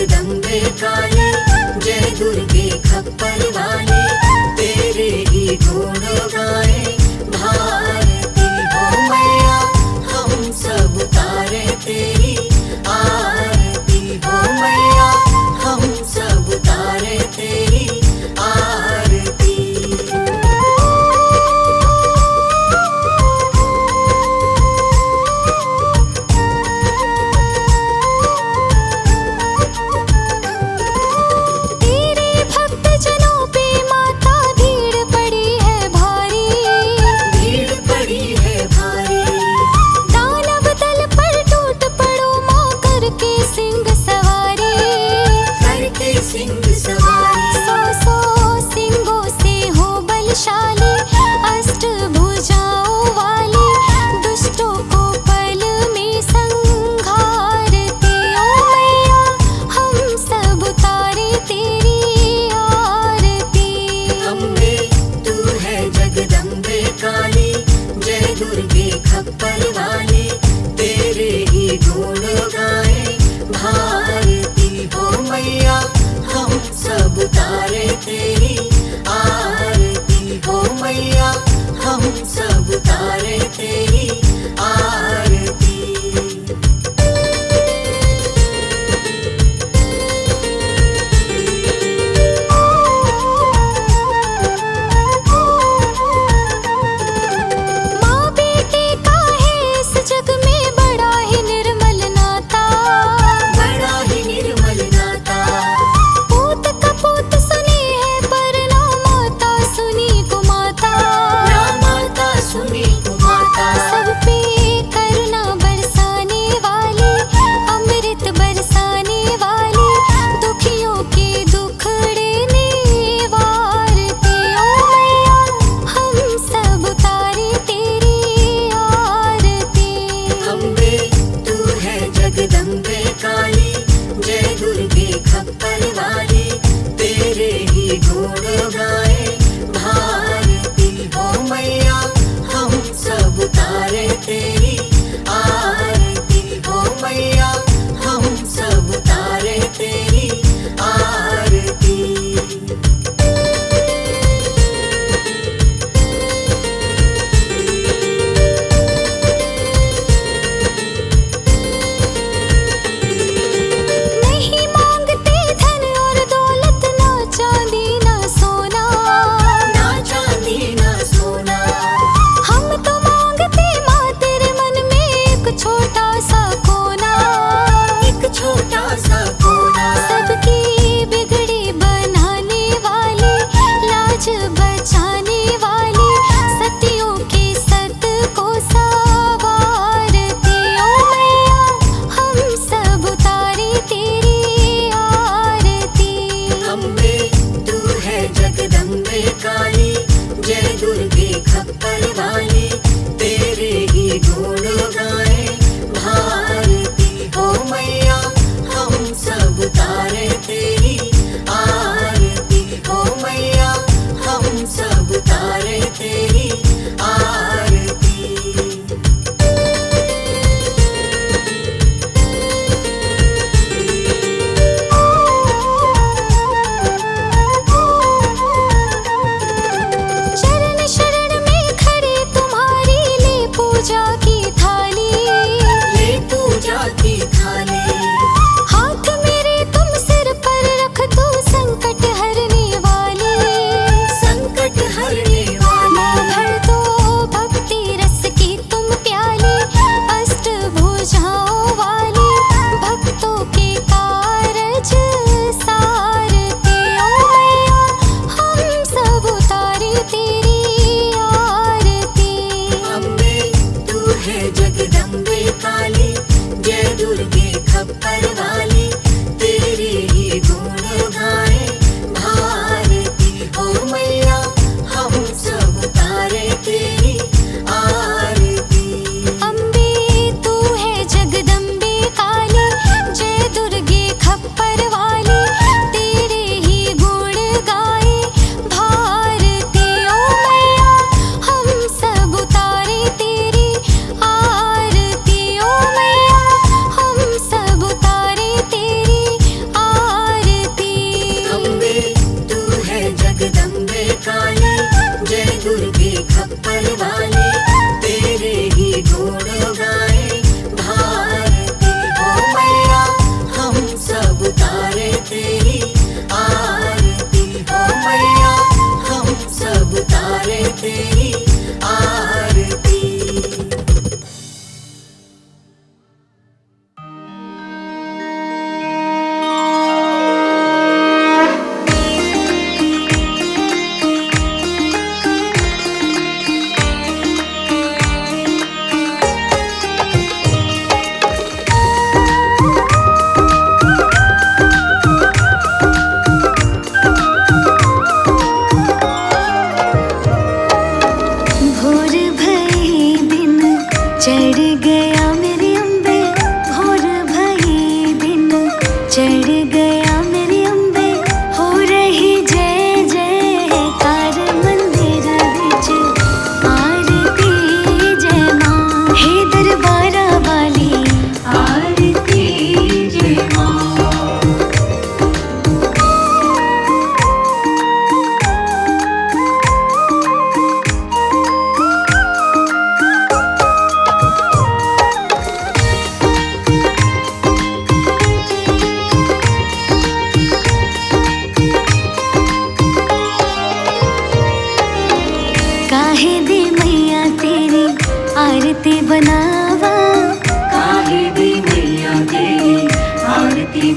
जगदम्बे काली, जय दुर्गे खप्पर वाली, तेरे ही गुण गाए भारती हो मैया। हम सब तारे तेरी आरती हो मैया, हम सब तारे तेरी आरती। तेरे भक्त जनों पे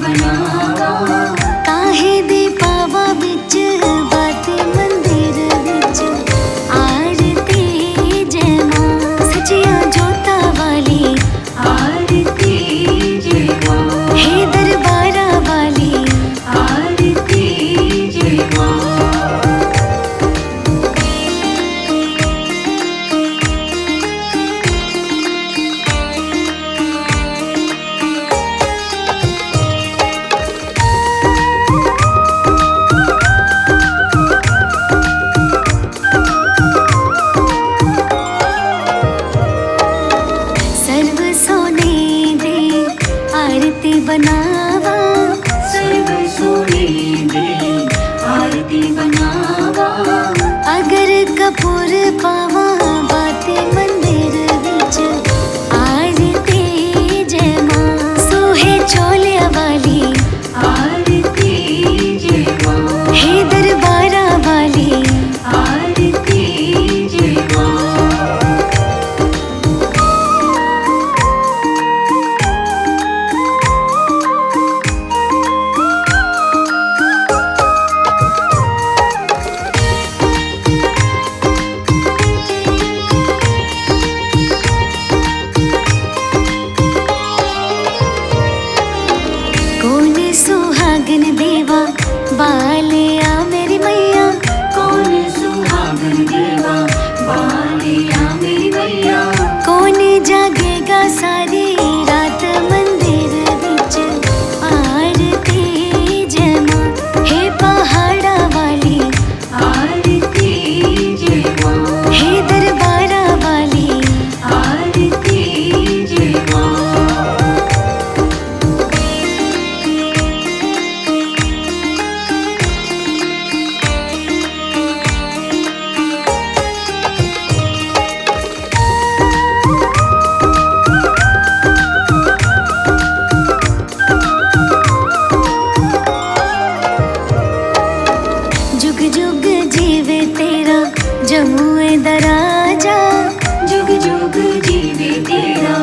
बनावा काहे दे पावा बिच बाते मंदिर बिच आरती जय मां सचिया जोता वाली आरती जय मां हे दरबारा वाली आरती जय मां सर्व सोने दे आरती बनावा सर्व सोने दे आरती बनावा अगर कपूर पावा बाते मंदिर बिच आरती जय मां सोहे चोलिया वाली आरती जय मां हे दरबारा वाली आरती जय मां कौन सुहागन देवा बालिया मेरी मैया कौन सुहागन देवा बालिया मेरी मैया कौन जागेगा सारी रात मंदिर बिच आरती जय मां हे पहाड़ा वाली आरती जय मां हे दरबारा वाली आरती जय मां जुग जुग जीवे तेरा जमुए दराजा जुग जुग जीवे तेरा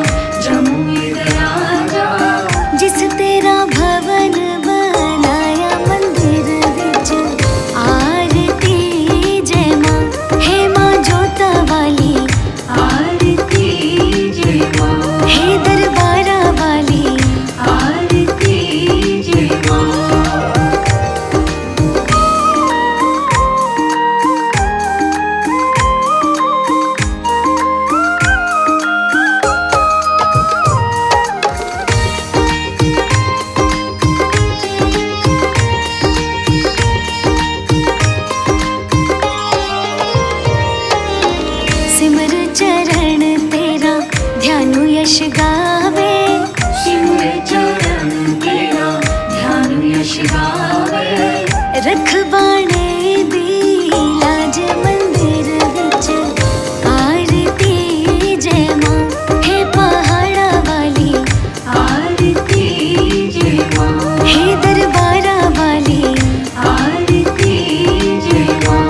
जमुए दराजा जिस तेरा भवन बनाया मंदिर बिच आरती जय मां हे मां जोता वाली आरती जय मां हे दरबारा वाली आरती जय मां सिमर चरण तेरा ध्यानु यश गावे सिमर चरण तेरा ध्यान यश गावे रखवाणे दी लाज मंदिर बिच आरती जय मां हे पहाड़ा वाली आरती जय मां हे दरबारा वाली आरती जय मां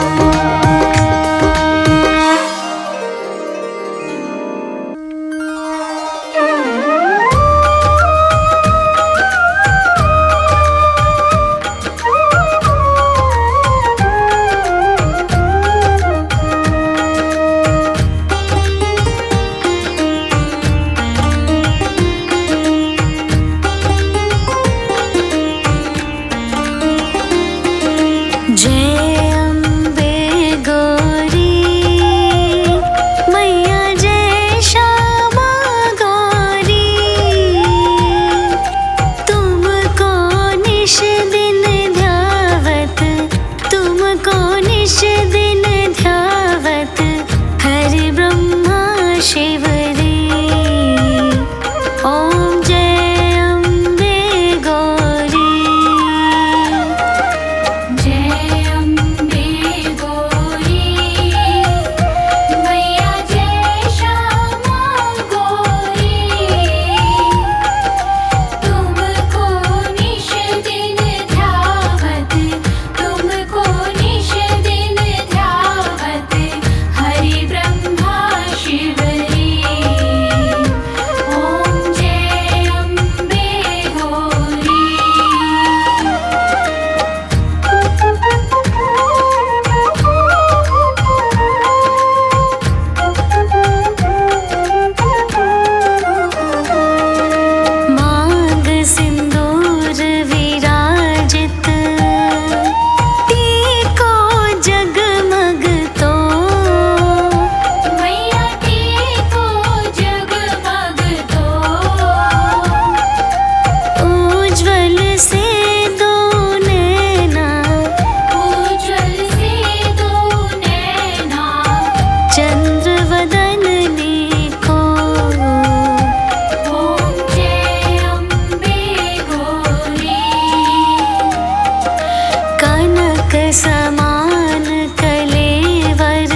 समान कलेवर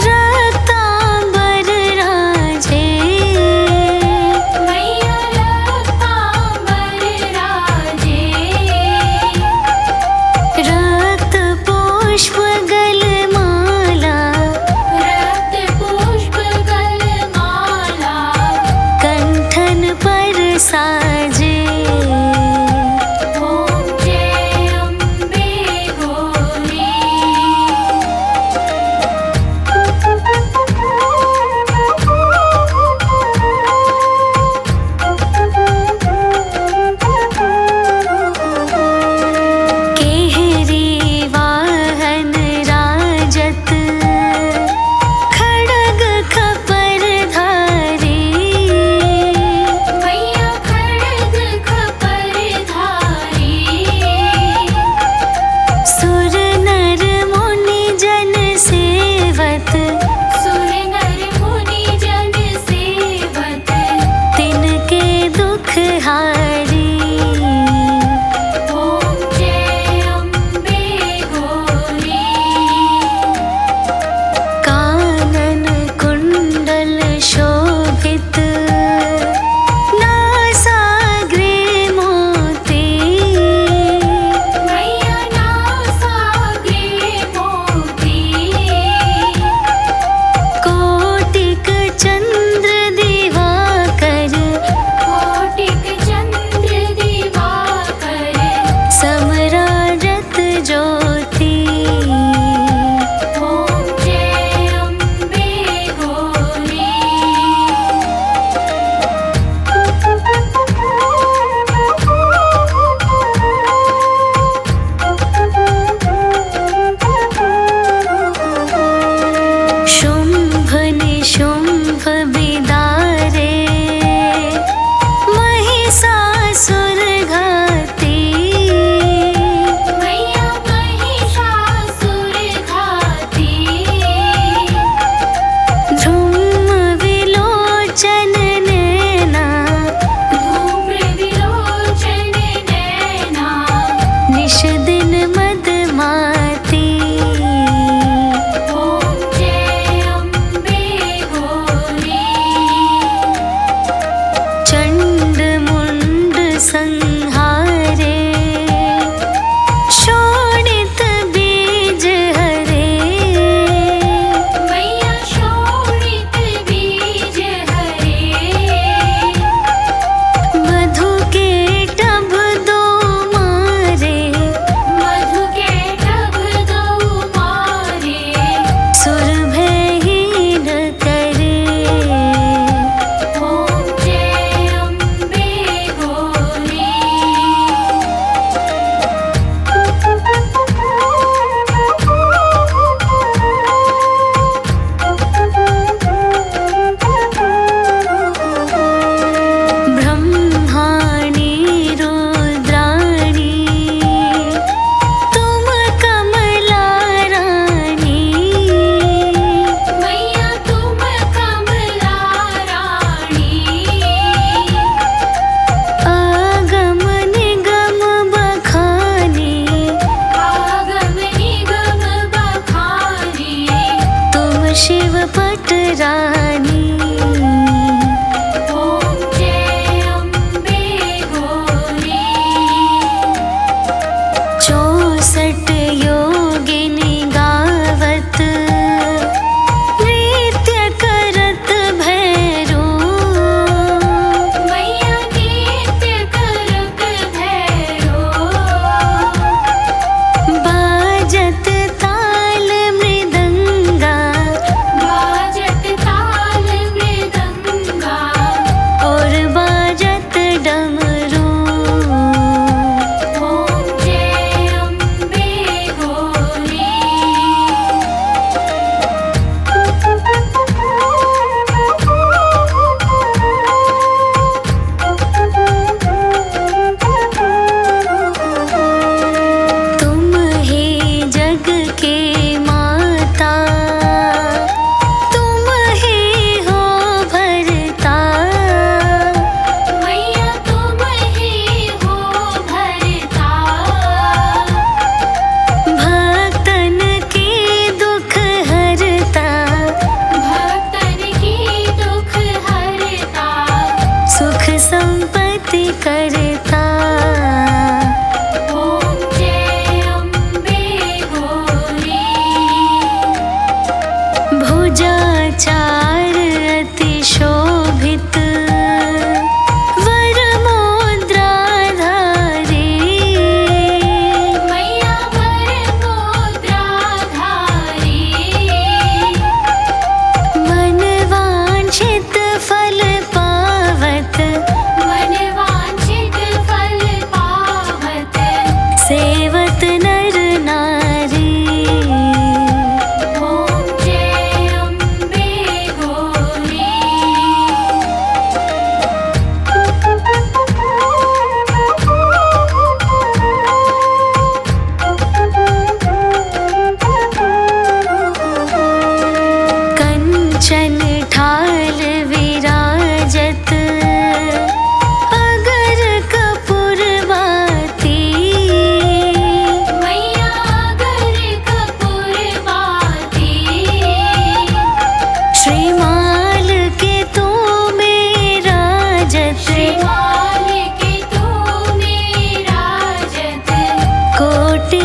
रक्तांबर राजे। मैया रक्तांबर राजे। रक्त पुष्प गलमाला रक्त पुष्प गलमाला कंठन पर साजे। ॐ जय अम्बे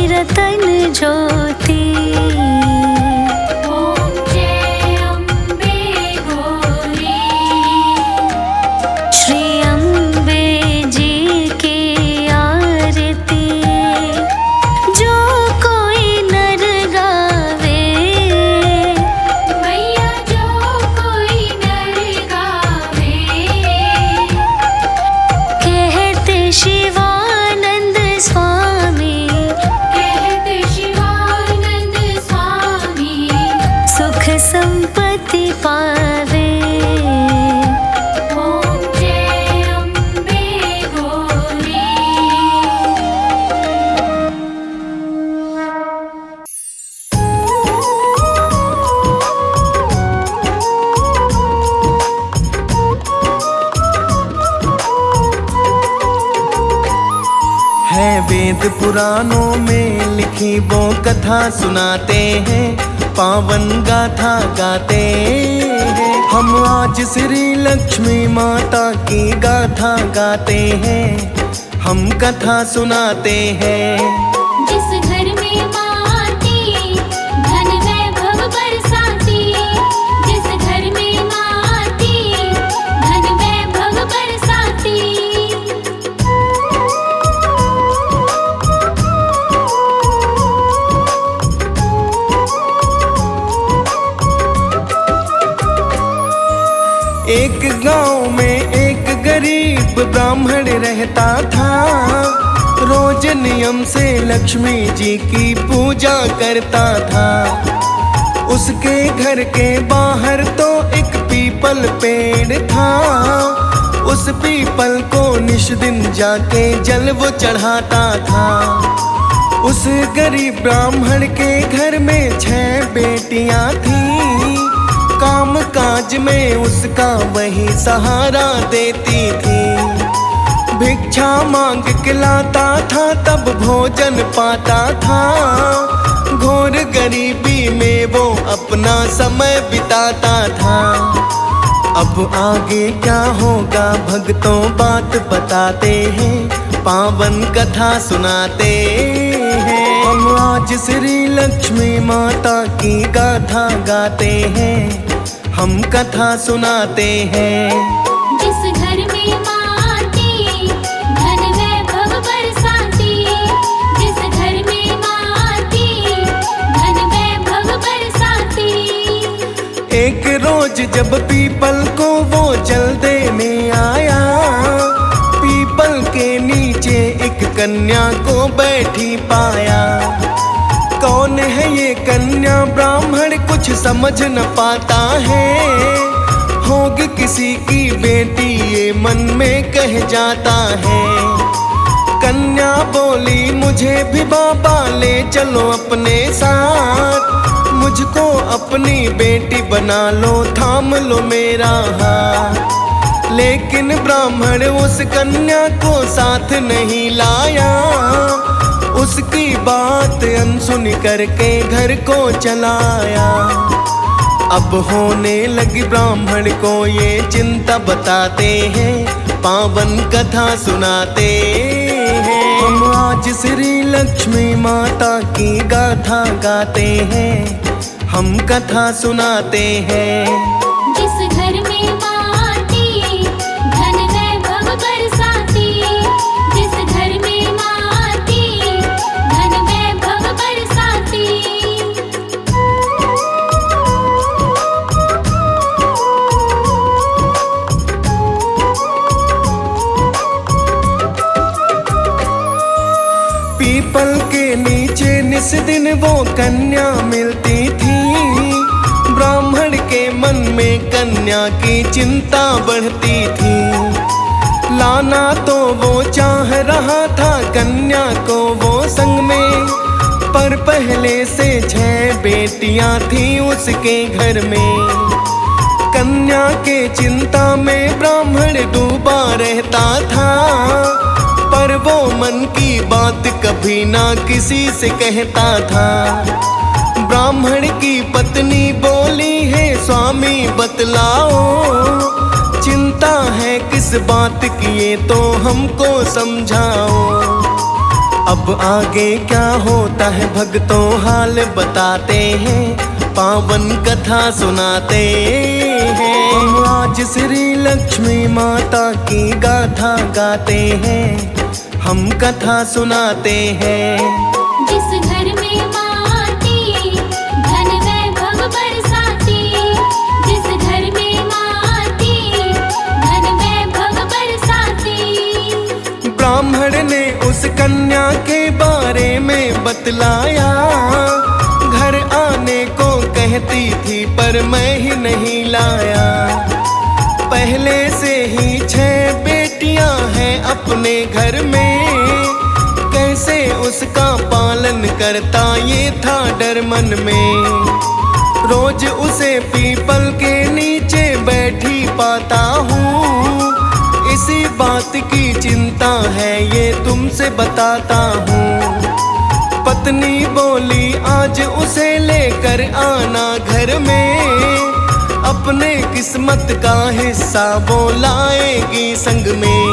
रतन ज्योति। ॐ जय अम्बे गौरी। श्री अम्बे जी की आरती जो कोई नर गावे, मैया जो कोई नर गावे। कहते शिवानंद स्वामी, कहते शिवानंद स्वामी। सुख संपत्ति पावे। ॐ जय अम्बे गौरी। है वेद पुराणों में लिखी वो कथा सुनाते हैं, पावन गाथा गाते हैं। हम आज श्री लक्ष्मी माता की गाथा गाते हैं, हम कथा सुनाते हैं। जिस घर में माँ आती धन वैभव बरसाती। जिस घर में माँ आती धन वैभव बरसाती। एक गांव में एक गरीब ब्राह्मण रहता था। रोज नियम से लक्ष्मी जी की पूजा करता था। उसके घर के बाहर तो एक पीपल पेड़ था। उस पीपल को निश दिन जाके जल वो चढ़ाता था। उस गरीब ब्राह्मण के घर में 6 बेटियां थीं। काम काज में उसका वही सहारा देती थी। भिक्षा मांग के लाता था तब भोजन पाता था। घोर गरीबी में वो अपना समय बिताता था। अब आगे क्या होगा भक्तों बात बताते हैं, पावन कथा सुनाते हैं। हम आज श्री लक्ष्मी माता की गाथा गाते हैं, हम कथा सुनाते हैं। जिस घर में माँ आती धन वैभव बरसाती। जिस घर में माँ आती धन वैभव बरसाती। एक रोज जब पीपल को वो जल देने आया, पीपल के नीचे एक कन्या को बैठी पाया। कौन है ये कन्या ब्राह्मण कुछ समझ न पाता है। होगी किसी की बेटी ये मन में कह जाता है। कन्या बोली मुझे भी बाबा ले चलो अपने साथ। मुझको अपनी बेटी बना लो, थाम लो मेरा हाथ। लेकिन ब्राह्मण उस कन्या को साथ नहीं लाया। उसकी बात अनसुनी करके घर को चलाया। अब होने लगी ब्राह्मण को ये चिंता बताते हैं, पावन कथा सुनाते हैं। हम आज श्री लक्ष्मी माता की गाथा गाते हैं, हम कथा सुनाते हैं। जिस घर में माँ आती धन वैभव बरसाती। जिस घर में माँ आती धन वैभव बरसाती। पीपल के नीचे निस दिन वो कन्या मिलती थी। ब्राह्मण के मन में कन्या की चिंता बढ़ती थी। लाना तो वो चाह रहा था कन्या को वो संग में, पर पहले से 6 बेटियां थी उसके घर में। कन्या के चिंता में ब्राह्मण डूबा रहता था, पर वो मन की बात कभी ना किसी से कहता था। ब्राह्मण की पत्नी बोली है स्वामी बतलाओ, चिंता है किस बात की ये तो हमको समझाओ। अब आगे क्या होता है भक्तों हाल बताते हैं, पावन कथा सुनाते हैं। हम आज श्री लक्ष्मी माता की गाथा गाते हैं, हम कथा सुनाते हैं। जिस घर में माँ आती धन वैभव बरसाती, जिस घर में माँ आती धन वैभव बरसाती। ब्राह्मण ने उस कन्या के बारे में बतलाया, घर आने को कहती थी पर मैं ही नहीं लाया। पहले से ही 6 बेटियां हैं अपने घर में, कैसे उसका पालन करता ये था डर मन में। रोज उसे पीपल के नीचे बैठी पाता हूँ, इसी बात की चिंता है ये तुमसे बताता हूँ। पत्नी बोली आज उसे लेकर आना घर में, अपने किस्मत का हिस्सा वो लाएगी संग में।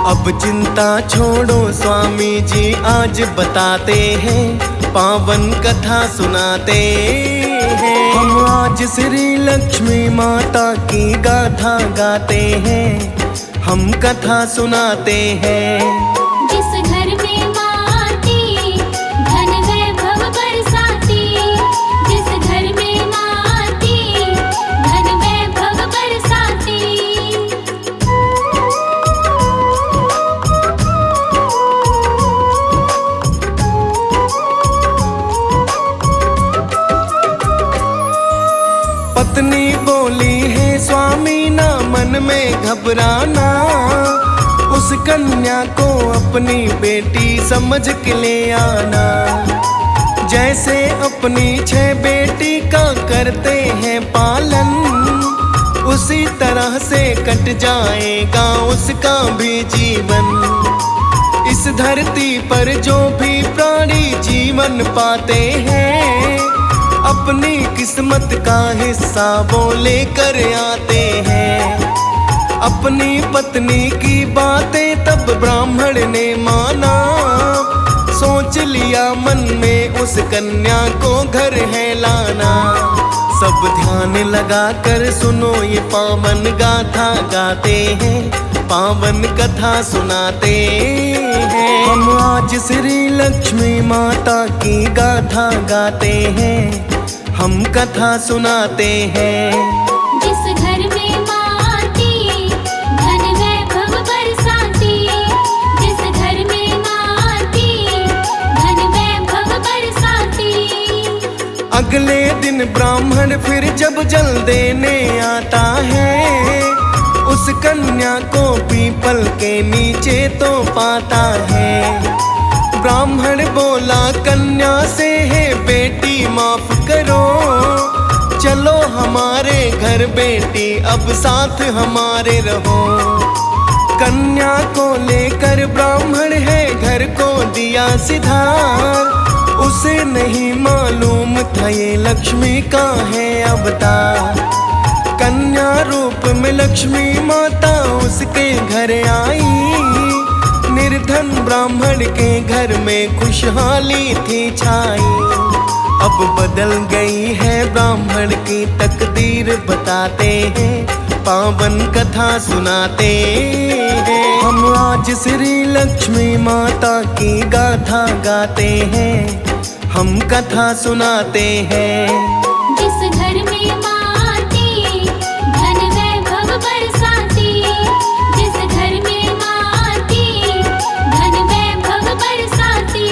अब चिंता छोड़ो स्वामी जी आज बताते हैं, पावन कथा सुनाते हैं। हम आज श्री लक्ष्मी माता की गाथा गाते हैं, हम कथा सुनाते हैं। जिस घर में माँ आती धन वैभव बरसाती, जिस घर में माँ आती धन वैभव बरसाती। पत्नी बोली है स्वामी ना मन में घबराना, उस कन्या को अपनी बेटी समझ के ले आना। जैसे अपनी 6 बेटी का करते हैं पालन, उसी तरह से कट जाएगा उसका भी जीवन। इस धरती पर जो भी प्राणी जीवन पाते हैं, अपनी किस्मत का हिस्सा वो लेकर आते हैं। अपनी पत्नी की बातें तब ब्राह्मण ने माना, सोच लिया मन में उस कन्या को घर है लाना। सब ध्यान लगा कर सुनो ये पावन गाथा गाते हैं, पावन कथा सुनाते हैं। हम आज श्री लक्ष्मी माता की गाथा गाते हैं, हम कथा सुनाते हैं। जिस घर में माँ आती धन वैभव बरसाती, जिस घर में माँ आती धन वैभव बरसाती। अगले दिन ब्राह्मण फिर जब जल देने आता है, उस कन्या को पीपल के नीचे तो पाता है। ब्राह्मण बोला कन्या से है बेटी माफ करो, चलो हमारे घर बेटी अब साथ हमारे रहो। कन्या को लेकर ब्राह्मण है घर को दिया सिधार, उसे नहीं मालूम था ये लक्ष्मी का है अवतार। कन्या रूप में लक्ष्मी माता उसके घर आई, निर्धन ब्राह्मण के घर में खुशहाली थी छाई। अब बदल गई है ब्राह्मण की तकदीर बताते हैं, पावन कथा सुनाते हैं। हम आज श्री लक्ष्मी माता की गाथा गाते हैं, हम कथा सुनाते हैं। जिस घर में माँ आती धन वैभव बरसाती, जिस घर में माँ आती धन वैभव बरसाती।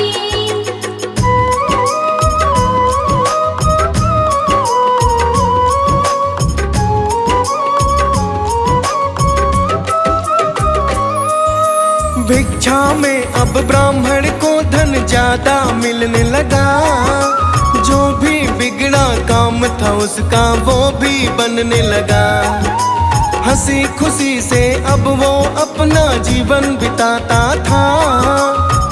भिक्षा में अब ब्राह्मण को धन ज्यादा मिलने लगा, जो भी बिगड़ा काम था उसका वो भी बनने लगा। हंसी खुशी से अब वो अपना जीवन बिताता था,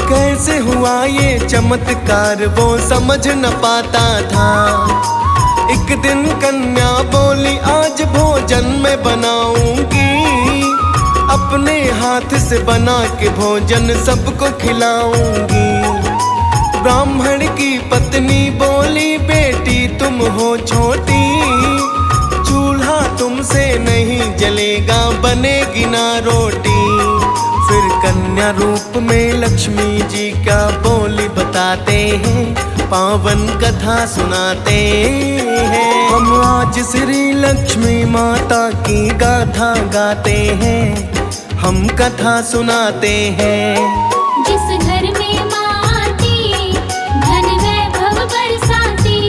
कैसे हुआ ये चमत्कार वो समझ न पाता था। एक दिन कन्या बोली आज भोजन में बनाऊंगी, अपने हाथ से बना के भोजन सबको खिलाऊंगी। ब्राह्मण की पत्नी बोली, बेटी तुम हो छोटी, चूल्हा तुमसे नहीं जलेगा, बनेगी ना रोटी। फिर कन्या रूप में लक्ष्मी जी क्या बोली बताते हैं, पावन कथा सुनाते हैं। हम आज श्री लक्ष्मी माता की गाथा गाते हैं, हम कथा सुनाते हैं। जिस घर में माँ आती, धन वैभव बरसाती।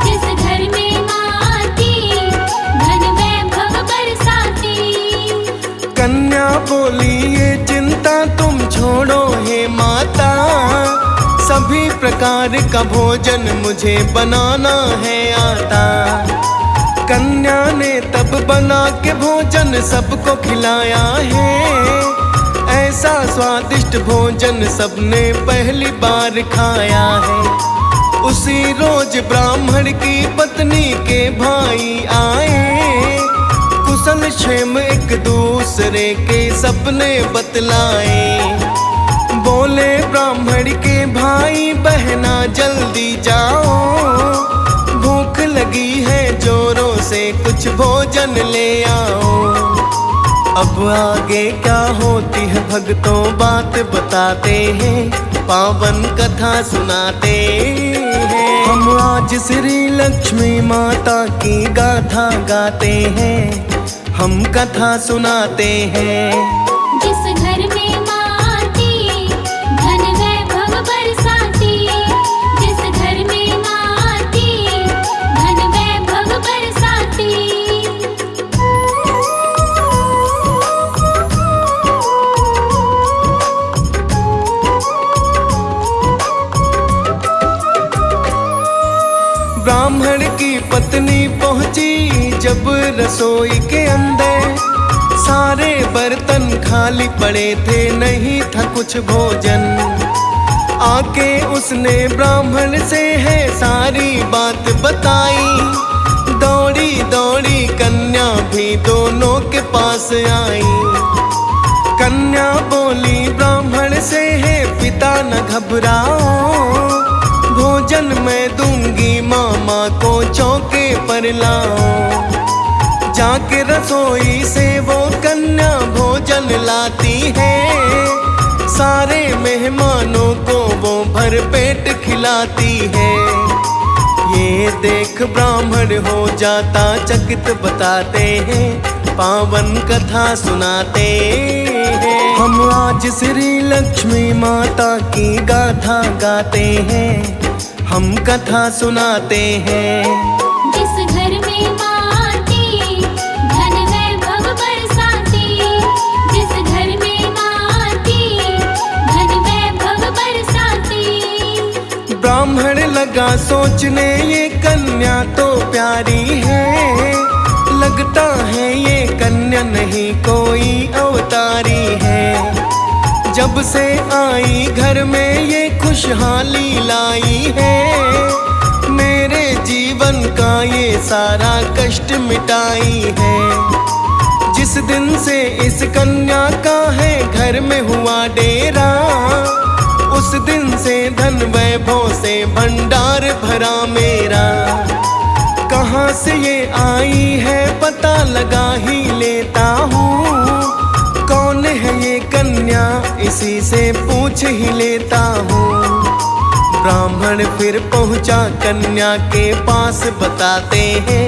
जिस घर में माँ आती, धन वैभव बरसाती। कन्या बोली, ये चिंता तुम छोड़ो हे माता, सभी प्रकार का भोजन मुझे बनाना है आता। कन्या ने तब बना के भोजन सबको खिलाया है, ऐसा स्वादिष्ट भोजन सबने पहली बार खाया है। उसी रोज ब्राह्मण की पत्नी के भाई आए, कुशल क्षेम एक दूसरे के सपने बतलाए। बोले ब्राह्मण के भाई बहना जल्दी जाओ, भूख लगी है जोरों से, कुछ भोजन ले आओ। अब आगे क्या होती है भक्तों बात बताते हैं, पावन कथा सुनाते हैं। हम आज श्री लक्ष्मी माता की गाथा गाते हैं, हम कथा सुनाते हैं। जिस घर में माँ आती, धन वैभव बरसाती। जिस घर में माँ आती, धन वैभव बरसाती। ब्राह्मण की पत्नी पहुंची जब रसोई के अंदर, सारे बर्तन खाली पड़े थे, नहीं था कुछ भोजन। आके उसने ब्राह्मण से है सारी बात बताई, दौड़ी दौड़ी कन्या भी दोनों के पास आई। कन्या बोली ब्राह्मण से है, पिता न घबराओ, भोजन मैं दूंगी, मामा को चौके पर लाओ। जाके रसोई से वो कन्या भोजन लाती है, सारे मेहमानों को वो भर पेट खिलाती है। ये देख ब्राह्मण हो जाता चकित, बताते हैं पावन कथा सुनाते हैं। हम आज श्री लक्ष्मी माता की गाथा गाते हैं, हम कथा सुनाते हैं। जिस घर में माँ आती, धन वैभव बरसाती। जिस घर में माँ आती, धन वैभव बरसाती। ब्राह्मण लगा सोचने, ये कन्या तो प्यारी है, लगता है ये कन्या नहीं कोई अवतारी है। जब से आई घर में ये खुशहाली लाई है, मेरे जीवन का ये सारा कष्ट मिटाई है। जिस दिन से इस कन्या का है घर में हुआ डेरा, उस दिन से धन वैभव से भंडार भरा मेरा। कहाँ से ये आई है पता लगा ही लेता हूँ, कौन है ये कन्या इसी से पूछ ही लेता हूँ। ब्राह्मण फिर पहुँचा कन्या के पास, बताते हैं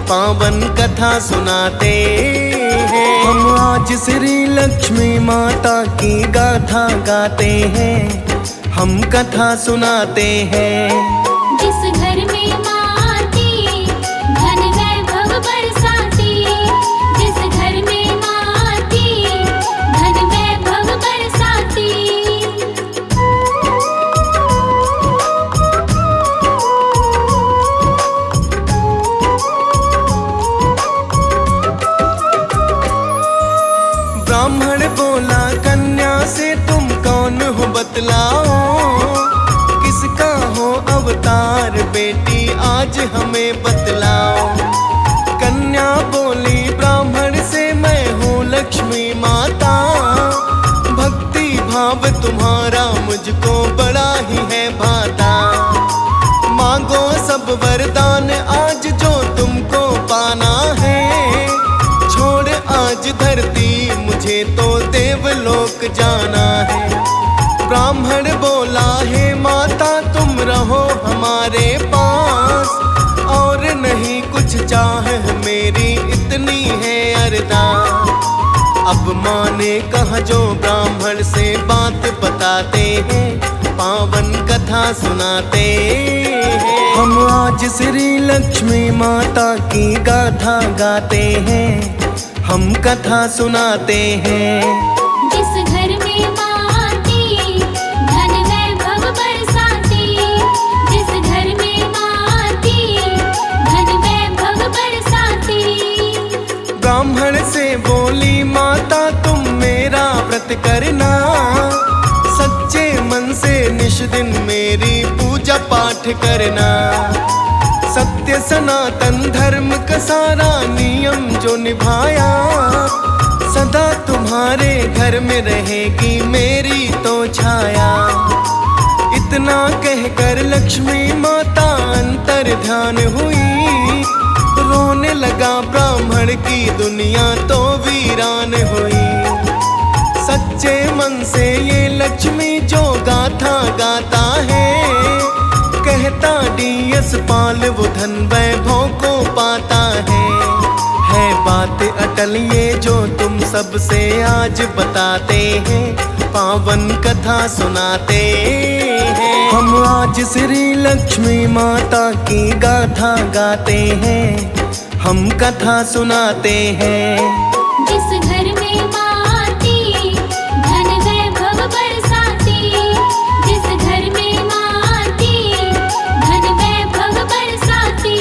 पावन कथा सुनाते हैं। हम आज श्री लक्ष्मी माता की गाथा गाते हैं, हम कथा सुनाते हैं। जिस घर में माँ आती, धन वैभव बरसाती। जिस घर में माँ आती, धन वैभव बरसाती। ब्राह्मण बोला कन्या से, तुम कौन हो बतलाओ, किसका हो अवतार बेटी आज हमें बतलाओ। कन्या बोली ब्राह्मण से, मैं हूँ लक्ष्मी माता, मुझको बड़ा ही है भाता। मांगो सब वरदान आज जो तुमको पाना है। छोड़ आज धरती मुझे तो देवलोक जाना है। ब्राह्मण बोला है माता तुम रहो हमारे पास, और नहीं कुछ चाह मेरी इतनी है अरदास। अब माँ ने कहा जो ब्राह्मण से बात बताते हैं, पावन कथा सुनाते हैं। हम आज श्री लक्ष्मी माता की गाथा गाते हैं, हम कथा सुनाते हैं। जिस घर में माँ आती, धन वैभव बरसाती। जिस घर में माँ आती, धन वैभव बरसाती। ब्राह्मण से बोली माता तुम मेरा व्रत करना, सच्चे मन से निश दिन मेरी पूजा पाठ करना। सत्य सनातन धर्म का सारा नियम जो निभाया, सदा तुम्हारे घर में रहेगी मेरी तो छाया। इतना कहकर लक्ष्मी माता अंतर ध्यान हुई, रोने लगा ब्राह्मण की दुनिया तो वीरान हुई। सच्चे मन से ये लक्ष्मी जो गाथा गाता है, कहता डीएस पाल वो धन वैभव को पाता है। बात अटल ये जो तुम सबसे आज बताते हैं, पावन कथा सुनाते हैं। हम आज श्री लक्ष्मी माता की गाथा गाते हैं, हम कथा सुनाते हैं। जिस घर में माँ आती, धन वैभव बरसाती। जिस घर में माँ आती, धन वैभव बरसाती।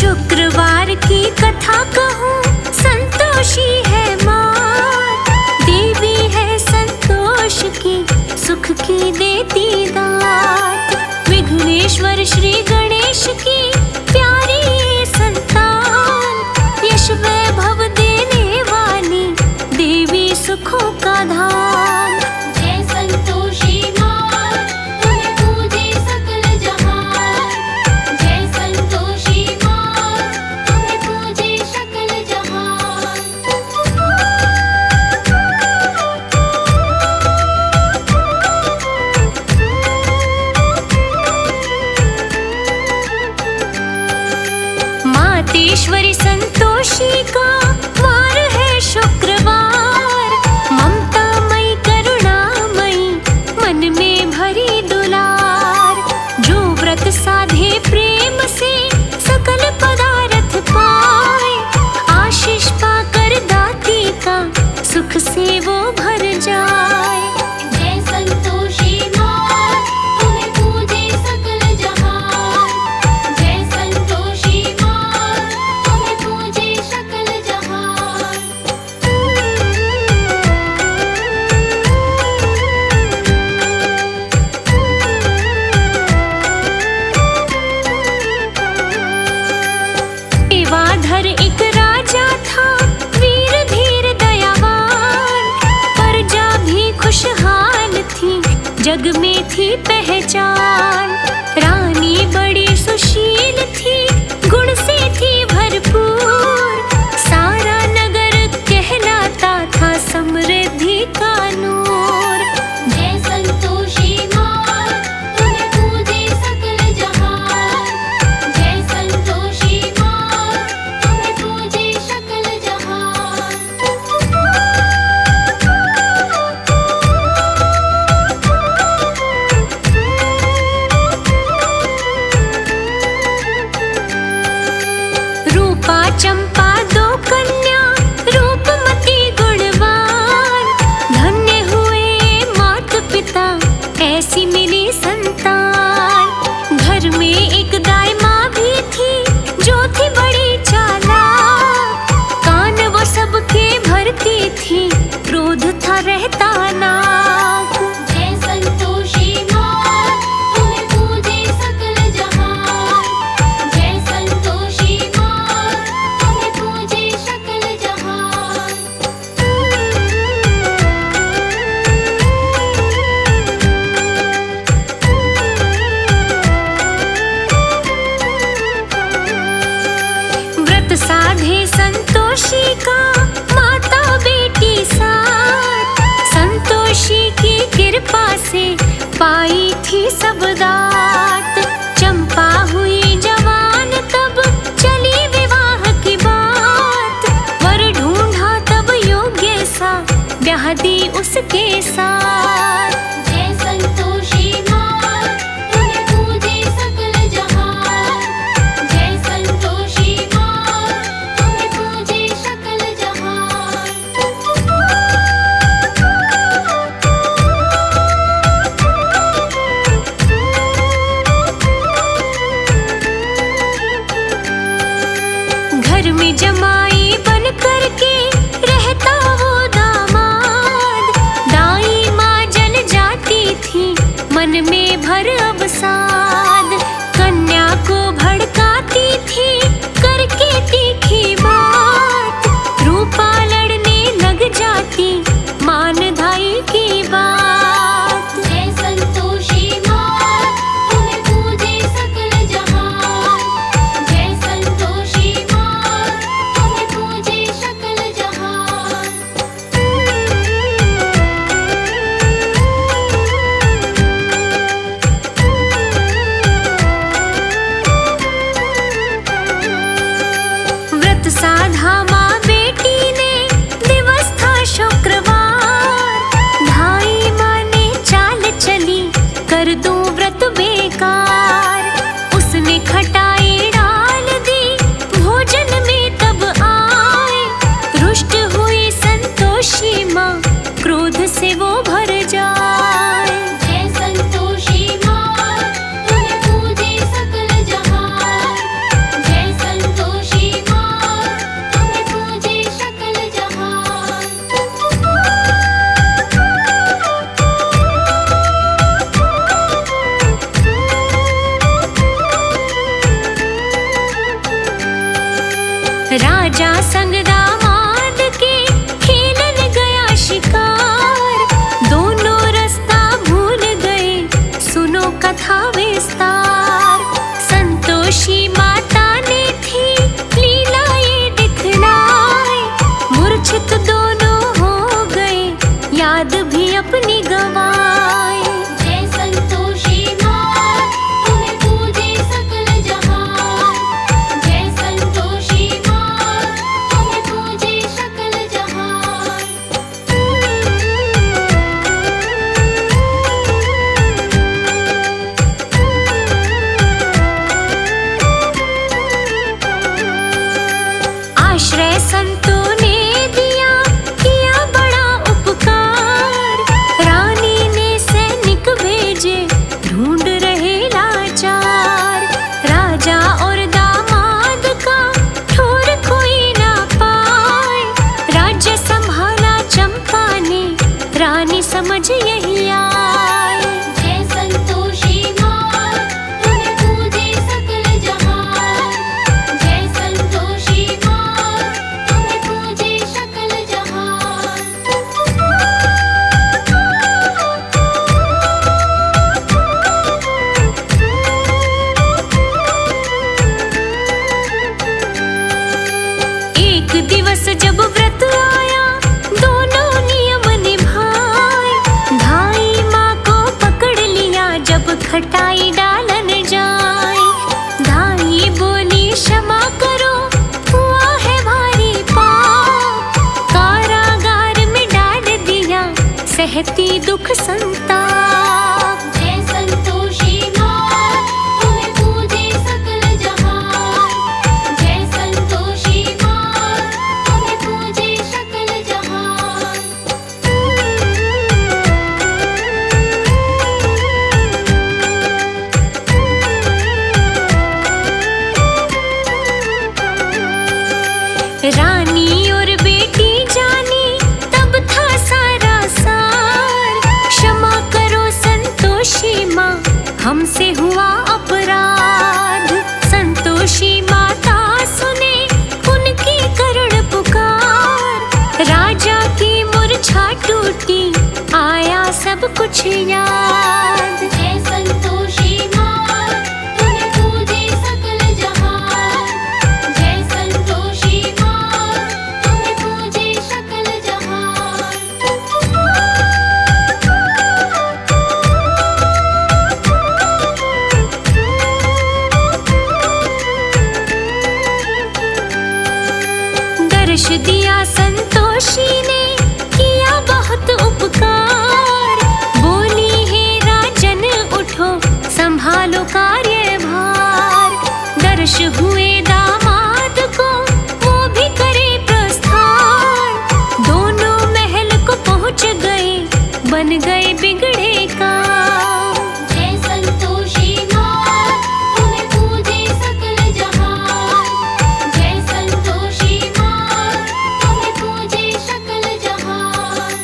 शुक्रवार की कथा कहूँ, संतोषी है मात। देवी है संतोष की, सुख की देती दात। विघ्नेश्वर श्री गणेश की प्यारी ये संतान। यश वैभव देने वाली देवी सुखों का धाम। जय संतोषी माँ, तुम्हें पूजे सकल जहान। जय संतोषी माँ, तुम्हें पूजे सकल जहान। मातेश्वरी संतोषी का वार है शुक्रवार। ममतामयी करुणामयी मन में भरी दुलार। जो व्रत साधे प्रेम से सकल पदार्थ पाए। आशीष पाकर दाती का सुख से वो भर जाए। जय संतोषी माँ, तुम्हें पूजे सकल जहान। जय संतोषी माँ, तुम्हें पूजे सकल जहान। सेवाधर एक राजा था, वीर धीर दयावान। प्रजा भी खुशहाल थी, जग में थी पहचान। रानी बड़ी सुशील थी, गुण से थी भरपूर। सारा नगर कहलाता था समृद्धि का नूर। जय संतोषी माँ, तुम्हें पूजे सकल जहान। जय संतोषी माँ, तुम्हें पूजे सकल जहान। रूपा चंपा दो कन्या, रूपमती गुणवान। धन्य हुए मात पिता, ऐसी मिली संतान। घर में एक दाई माँ भी थी, जो थी बड़ी चालाक। कान वो सबके भरती थी, क्रोध था रहता नाक। जय संतोषी माँ, तुम्हें पूजे सकल जहान। जय संतोषी माँ, तुम्हें पूजे सकल जहान। व्रत साधे संतोषी का, माता बेटी साथ। संतोषी की कृपा से पाई थी सब दात। चंपा हुई जवान तब चली विवाह की बात। वर ढूंढा तब योग्य सा, ब्याह दी उसके साथ। जय संतोषी माँ, तुम्हें पूजे सकल जहान। जय संतोषी माँ, तुम्हें पूजे सकल जहान। घर में जमाई बन करके रहता वो दामाद। दाई माँ जल जाती थी, मन में भर अवसाद। कन्या को भड़काती थी, करके तीखी बात। रूपा लड़ने लग जाती, मान धाई की बात। जय संतोषी माँ, तुम्हें पूजे सकल जहान। जय संतोषी माँ, तुम्हें पूजे सकल जहान। राजा संग दामाद के खेलन गया शिकार, दोनों रास्ता भूल गए, सुनो कथा विस्तार। संतोषी माता ने थी लीला ये दिखलाई, मूर्छित दोनों हो गए, याद भी अपनी गवाए। जय संतोषी माँ, तुम्हें पूजे सकल जहान। जय संतोषी माँ, तुम्हें पूजे सकल जहान। आश्रय संतों ने दिया, किया बड़ा उपकार, रानी ने सैनिक भेजे, ढूंढ रहे लाचार। राजा और दामाद का ठोर कोई ना पाए, राज्य संभाला चंपा ने, रानी समझ यही आए। जय संतोषी माँ, तुम्हें पूजे सकल जहान। जय संतोषी माँ, तुम्हें पूजे सकल जहान। एक दिवस जब व्रत आया, दोनों नियम निभाए, धाई माँ को पकड़ लिया, जब खटाई डालन जाए। धाई बोली क्षमा करो, हुआ है भारी पाप, कारागार में डाल दिया, सहती दुख संताप। जय संतोषी माँ, तुम्हें पूजे सकल जहान। जय संतोषी माँ, तुम्हें पूजे सकल जहान। रानी और बेटी जानी, तब था सारा सार, क्षमा करो संतोषी माँ, हमसे हुआ अपराध। संतोषी माता सुने उनकी करुण पुकार, राजा की मूर्छा टूटी, आया सब कुछ याद। जय संतोषी माँ, तुम्हें पूजे सकल जहान। जय संतोषी माँ, तुम्हें पूजे सकल जहान। दर्श दिया संतोषी ने, किया बहुत उपकार, बोली हे राजन उठो, संभालो कार्यभार। दर्श हुए दामाद को, वो भी करे प्रस्थान, दोनों महल को पहुंच गए, बन गए बिगड़े काम। जय संतोषी माँ, तुम्हें पूजे सकल जहान। जय संतोषी माँ, तुम्हें पूजे सकल जहान।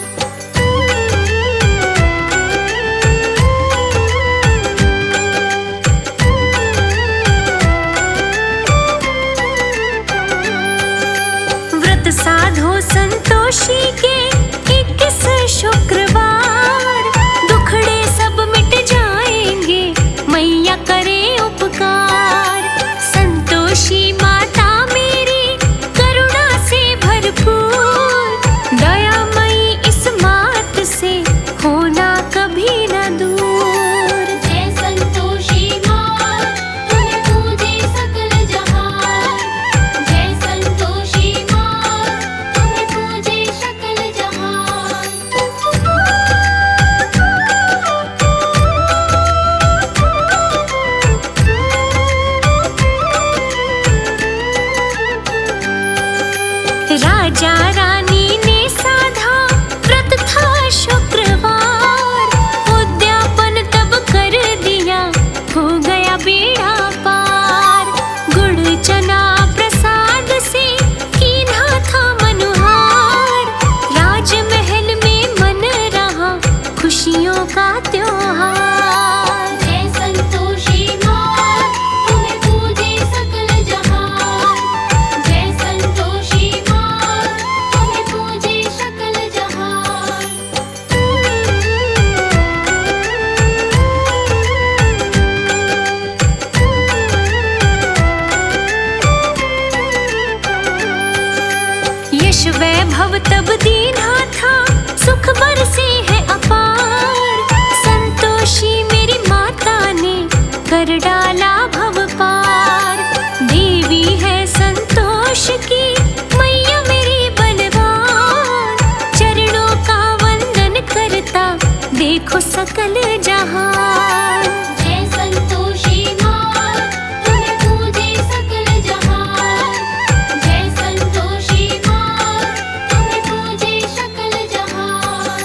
व्रत साधो संतोषी के 21 शुक्रवार, दुखड़े सब मिट जाएंगे, मैया करे उपकार। संतोषी माता मेरी करुणा से भरपूर, दयामयी इस मात से होना कभी न दूर। जय संतोषी माँ, तुम्हें पूजे सकल जहान। जय संतोषी माँ, तुम्हें पूजे सकल वैभव तब दीना था, सुख बरसे है अपार। संतोषी मेरी माता ने कर डाला भव पार। देवी है संतोष की मैया मेरी बलवान, चरणों का वंदन करता देखो सकल जहान। जय संतोषी माँ, तुम्हें पूजे सकल जहान। जय संतोषी माँ, तुम्हें पूजे सकल जहान।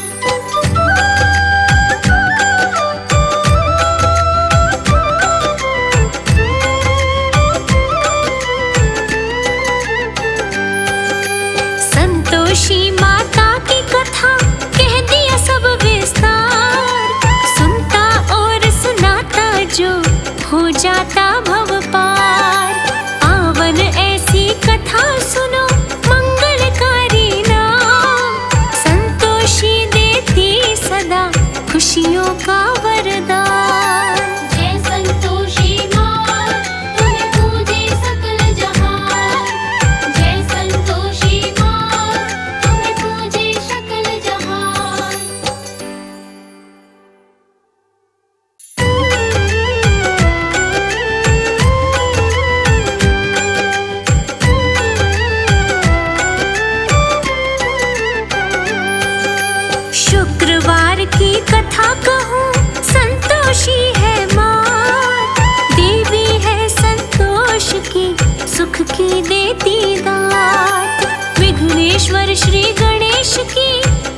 संतोषी माता की कथा कह दिया सब विस्तार, सुनता और सुनाता जो हो जाता भव पार। आवन ऐसी कथा सुनो मंगलकारी नाम, संतोषी देती सदा खुशियों का वरदान। जय संतोषी माँ, तुम्हें पूजे सकल जहान। जय संतोषी माँ, तुम्हें पूजे सकल जहान। शुक्रवार की कथा कहूँ, संतोषी है माँ। देवी है संतोष की सुख की देती दात। विघ्नेश्वर श्री गणेश की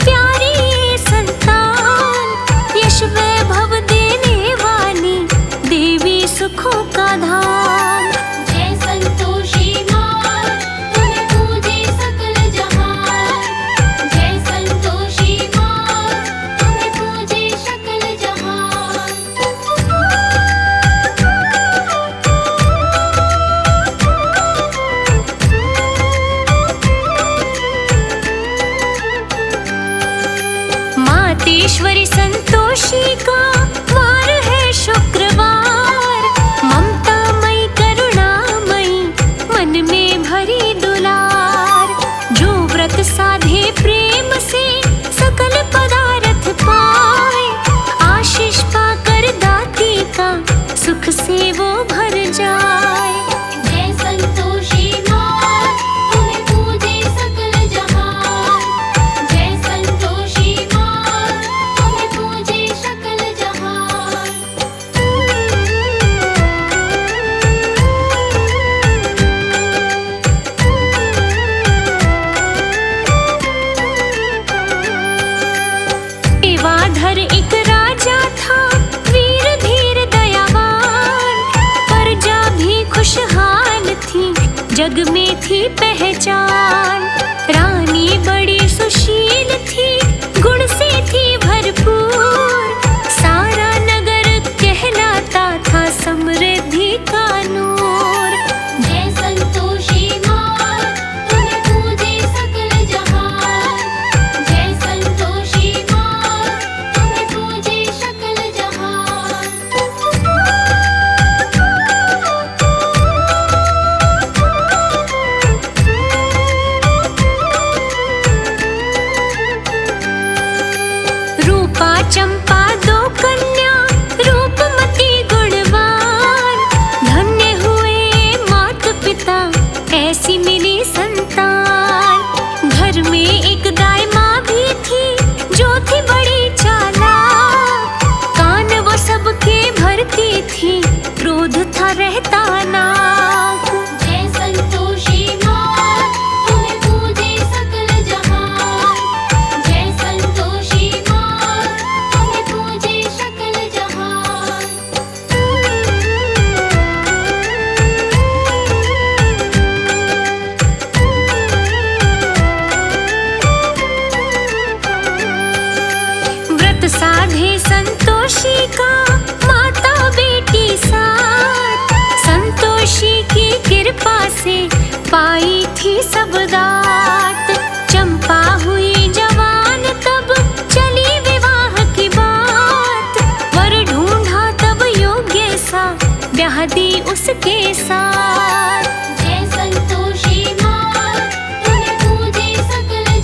प्यारी ये संतान, यश वैभव देने वाली देवी सुखों का धाम। जय संतोषी माँ, तुम्हें पूजे सकल जहान। जय संतोषी माँ, तुम्हें पूजे सकल जहान। मातेश्वरी संतोषी का वार है शुक्रवार। ममता मई करुणामयी मन में भरी दुलार, जो व्रत साधे प्रेम से सकल पदार्थ पाए। आशीष पाकर दाती का सुख से वो भर जाए। जय संतोषी माँ, तुम्हें पूजे सकल जहान। जय संतोषी माँ, तुम्हें पूजे सकल जहान। सेवाधर एक राजा था, वीर धीर दयावान। प्रजा भी खुशहाल थी, जग में थी पहचान। रानी बड़ी सुशील थी, गुण से थी भरपूर। सारा नगर कहलाता था समृद्धि का नूर। जय संतोषी माँ, तुम्हें पूजे सकल जहान। जय संतोषी माँ, तुम्हें पूजे सकल जहान। रूपा चंपा दो कन्या, रूपमती गुणवान। धन्य हुए मात पिता, ऐसी मिली संतान। घर में एक दाई माँ भी थी, जो थी बड़ी चालाक। कान वो सबके भरती थी, क्रोध था रहता नाक। जय संतोषी माँ, तुम्हें पूजे सकल जहान। जय संतोषी माँ, तुम्हें पूजे सकल जहान। व्रत साधे संतोषी का माता बेटी साथ। संतोषी की कृपा से पाई थी सब दात। चंपा हुई जवान तब चली विवाह की बात। वर ढूंढा तब योग्य सा, ब्याह दी उसके साथ। जय संतोषी माँ, तुम्हें पूजे सकल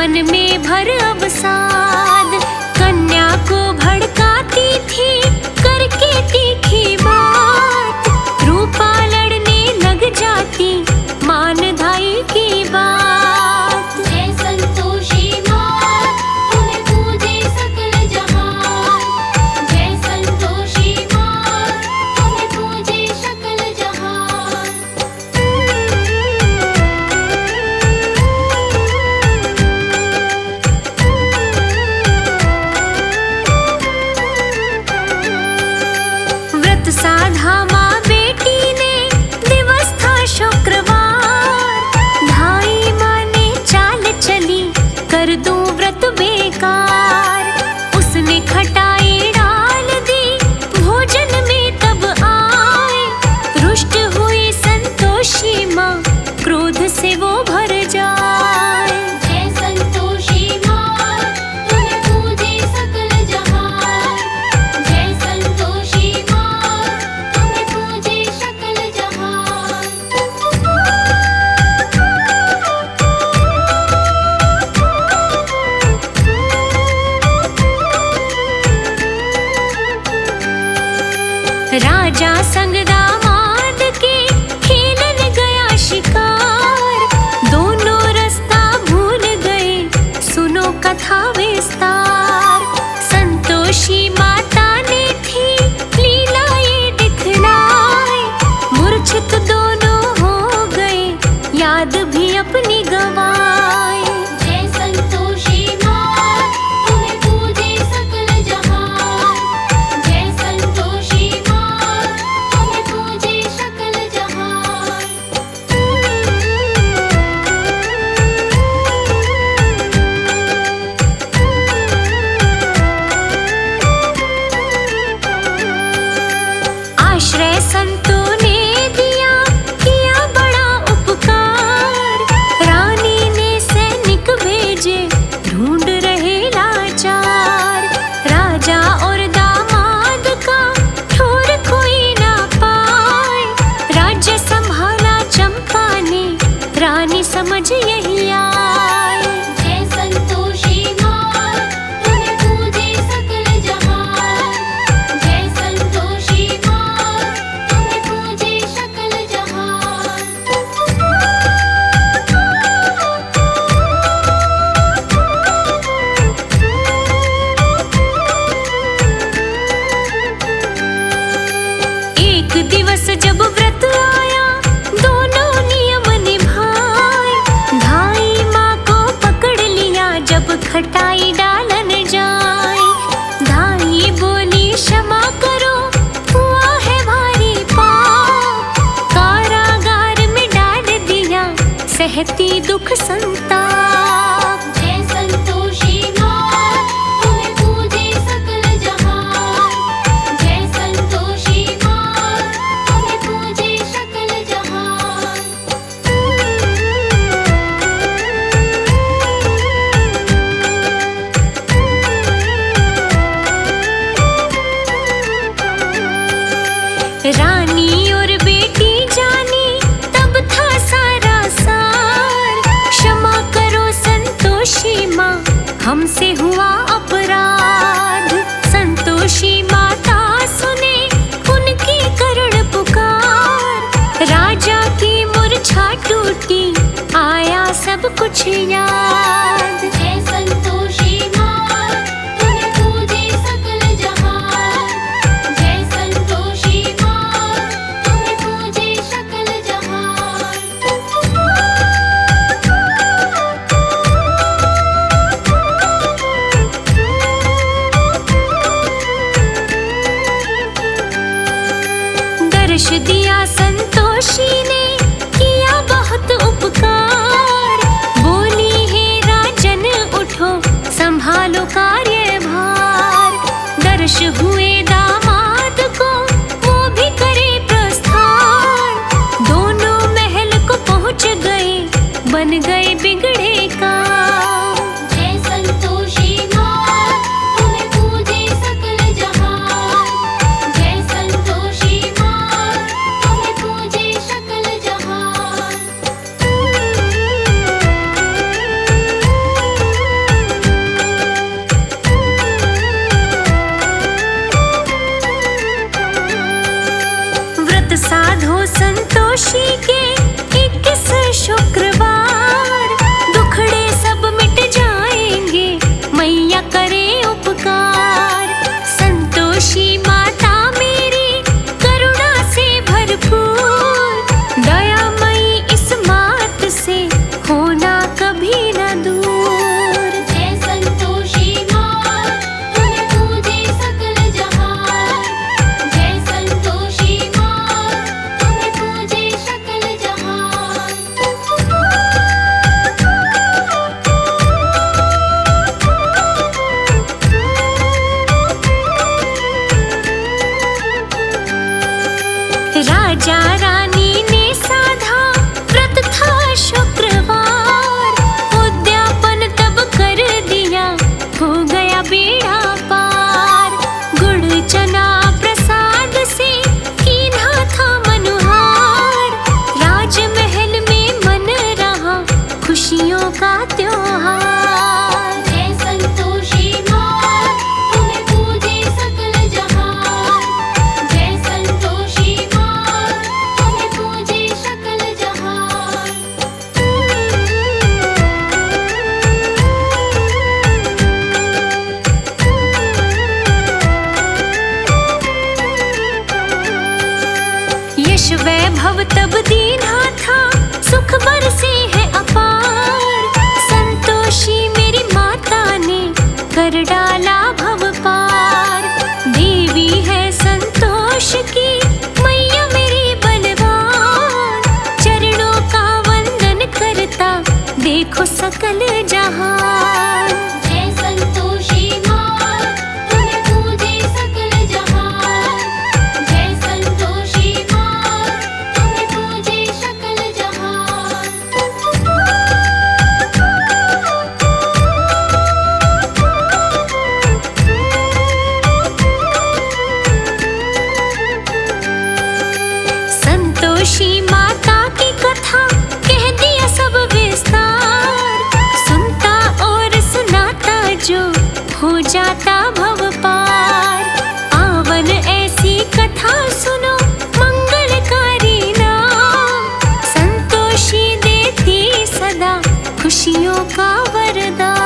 मन में भर अवसाद। कन्या को भड़काती थी करके तीखी बात, रूपा लड़ने लग जाती मानधाई की बात। जय संतोषी माँ तुम्हें पूजे सकल जहान, जय संतोषी माँ तुम्हें पूजे सकल जहान। व्रत साधा माँ बेटी ने, दिवस था शुक्रवार। धाई माँ ने चाल चली कर दूं व्रत बेकार। उसने खटाई डाल दी भोजन में तब आए, रुष्ट हुई संतोषी माँ क्रोध से वो भर जाए। जय संतोषी माँ तुम्हें पूजे सकल जहान, जय संतोषी माँ तुम्हें पूजे सकल जहान। राजा संग दामाद के खेलन गया शिकार, दोनों रास्ता भूल गए सुनो कथा विस्तार। संतोषी माता ने थी लीला ये दिखलाई, मूर्छित दोनों हो गए याद भी अपनी गवाए। जय संतोषी माँ तुम्हें पूजे सकल जहान, जय संतोषी माँ तुम्हें पूजे सकल जहान। आश्रय संतों ने दिया किया बड़ा उपकार, रानी ने सैनिक भेजे ढूंढ रहे लाचार। राजा और दामाद का ठोर कोई ना पाए, राज्य संभाला चंपा ने रानी समझ यही आए। जय संतोषी माँ तुम्हें पूजे सकल जहान, जय संतोषी माँ तुम्हें पूजे सकल जहान। एक दिवस जब व्रत आया दोनों नियम निभाए, धाई माँ को पकड़ लिया जब खटाई डालन जाए। धाई बोली क्षमा करो हुआ है भारी पाप, कारागार में डाल दिया सहती दुख संताप। जय संतोषी माँ तुम्हें पूजे सकल जहान, जय संतोषी माँ तुम्हें पूजे सकल जहान। रानी और बेटी जानी तब था सारा सार, क्षमा करो संतोषी माँ हमसे हुआ अपराध। संतोषी माता सुने उनकी करुण पुकार, राजा की मूर्छा टूटी आया सब कुछ याद। जय संतोषी माँ तुम्हें पूजे सकल जहान, जय संतोषी माँ तुम्हें पूजे सकल जहान। दर्श दिया संतोषी ने किया बहुत उपकार, बोली हे राजन उठो संभालो कार्यभार। दर्श हुए दामाद को वो भी करे प्रस्थान, दोनों महल को पहुँच गए बन गए बिगड़े काम। जय संतोषी माँ तुम्हें पूजे सकल जहान, जय संतोषी माँ तुम्हें पूजे सकल जहान। संतोषी के 21 शुक्रवार दुखड़े सब मिट जाएंगे, मैया करे उपकार। संतोषी माता मेरी करुणा से भरपूर, दयामयी इस मात से होना कभी न दूर। जय संतोषी माँ, तुम्हें पूजे सकल जहान। जय संतोषी माँ, तुम्हें पूजे सकल जहान। राजा रानी ने साधा व्रत था शुक्रवार, उद्यापन तब कर दिया, हो गया बेड़ा पार। गुड़ चना प्रसाद से कीन्हा था मनुहार, राजमहल में मन रहा खुशियों का त्योहार। जय संतोषी माँ, तुम्हें पूजे सकल जहान। जय संतोषी माँ, तुम्हें पूजे सकल जहान। यश वैभव तब दीना था, सुख बरसे है अपार। संतोषी मेरी माता ने कर डाला भव पार। देवी है संतोष की मैया मेरी बलवान, चरणों का वंदन करता देखो सकल जहान। जय संतोषी माँ, तुम्हें पूजे सकल जहान। जय संतोषी माँ, तुम्हें पूजे सकल जहान। संतोषी माता की कथा कह दिया सब विस्तार, सुनता और सुनाता जो हो जाता भव पार। आवन ऐसी कथा सुनो मंगलकारी नाम, संतोषी देती सदा खुशियों का वरदान।